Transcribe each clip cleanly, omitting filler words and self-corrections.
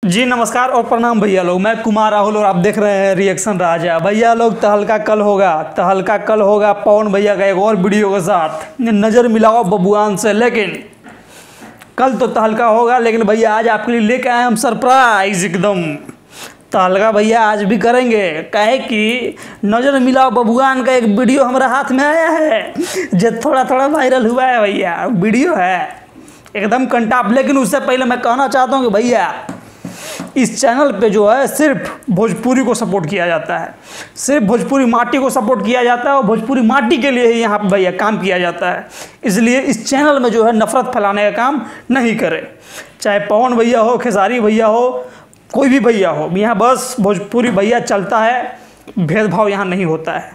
जी नमस्कार और प्रणाम भैया लोग। मैं कुमार राहुल और आप देख रहे हैं रिएक्शन राजा। भैया लोग तहलका कल होगा पवन भैया का एक और वीडियो के साथ। नज़र मिलाओ बबुआन से। लेकिन कल तो तहलका होगा, लेकिन भैया आज आपके लिए लेके आए हम सरप्राइज एकदम। तहलका भैया आज भी करेंगे, कहे कि नज़र मिलाओ बबुआन का एक वीडियो हमारे हाथ में आया है जो थोड़ा थोड़ा वायरल हुआ है। भैया वीडियो है एकदम कंटाप। लेकिन उससे पहले मैं कहना चाहता हूँ कि भैया इस चैनल पे जो है सिर्फ भोजपुरी को सपोर्ट किया जाता है, सिर्फ भोजपुरी माटी को सपोर्ट किया जाता है और भोजपुरी माटी के लिए ही यहाँ पर भैया काम किया जाता है। इसलिए इस चैनल में जो है नफरत फैलाने का काम नहीं करें। चाहे पवन भैया हो, खेसारी भैया हो, कोई भी भैया हो, यहाँ बस भोजपुरी भैया चलता है, भेदभाव यहाँ नहीं होता है।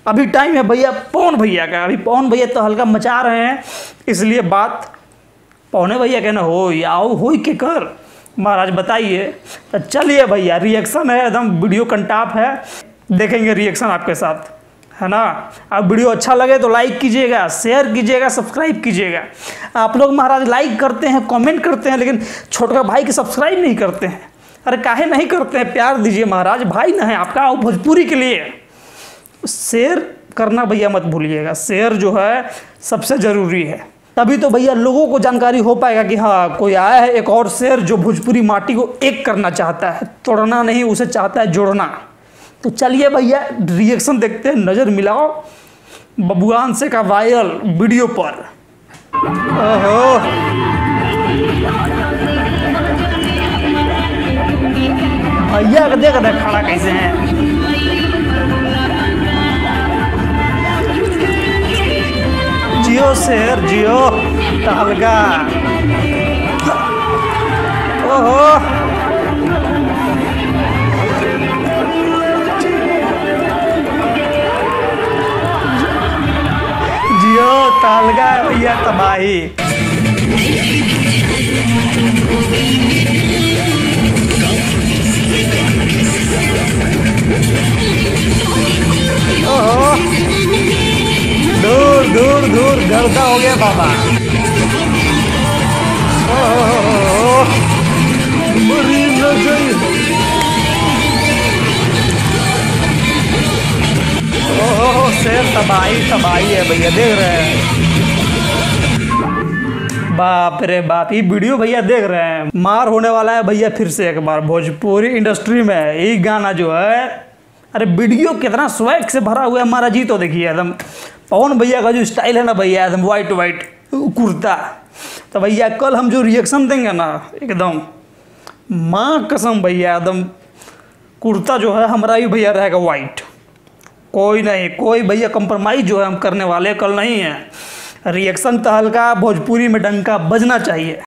अभी टाइम है भैया पवन भैया का। अभी पवन भैया तो हल्का मचा रहे हैं, इसलिए बात पवन भैया कहना हो या हो के कर महाराज बताइए। तो चलिए भैया रिएक्शन है एकदम, वीडियो कंटाप है, देखेंगे रिएक्शन आपके साथ, है ना। अब वीडियो अच्छा लगे तो लाइक कीजिएगा, शेयर कीजिएगा, सब्सक्राइब कीजिएगा। आप लोग महाराज लाइक करते हैं, कमेंट करते हैं, लेकिन छोटका भाई के सब्सक्राइब नहीं करते हैं। अरे काहे नहीं करते हैं? प्यार दीजिए महाराज, भाई ना है आपका भोजपुरी के लिए। शेयर करना भैया मत भूलिएगा, शेयर जो है सबसे ज़रूरी है। तभी तो भैया लोगों को जानकारी हो पाएगा कि हाँ कोई आया है एक और शेर जो भोजपुरी माटी को एक करना चाहता है, तोड़ना नहीं, उसे चाहता है जोड़ना। तो चलिए भैया रिएक्शन देखते हैं। नज़र मिलाओ बबुआन से का वायरल वीडियो पर। ओहो भैया का देख रहे खड़ा कैसे हैं। जियो शेर जियो तहलका। ओहो जियो तहलका भैया तबाही। ओहो दूर दूर दूर गर्दा हो गया बाबा। ओह शेर तबाही है भैया, देख रहे हैं। बाप रे बाप, ये वीडियो भैया देख रहे हैं। मार होने वाला है भैया फिर से एक बार भोजपुरी इंडस्ट्री में। ये गाना जो है, अरे वीडियो कितना स्वैग से भरा हुआ है हमारा जी। तो देखिए एकदम पवन भैया का जो स्टाइल है ना भैया, एकदम वाइट वाइट कुर्ता। तो भैया कल हम जो रिएक्शन देंगे ना, एकदम माँ कसम भैया एकदम कुर्ता जो है हमारा ही भैया रहेगा वाइट। कोई नहीं, कोई भैया कंप्रोमाइज़ जो है हम करने वाले कल नहीं है। रिएक्शन तहलका भोजपुरी में डंका बजना चाहिए।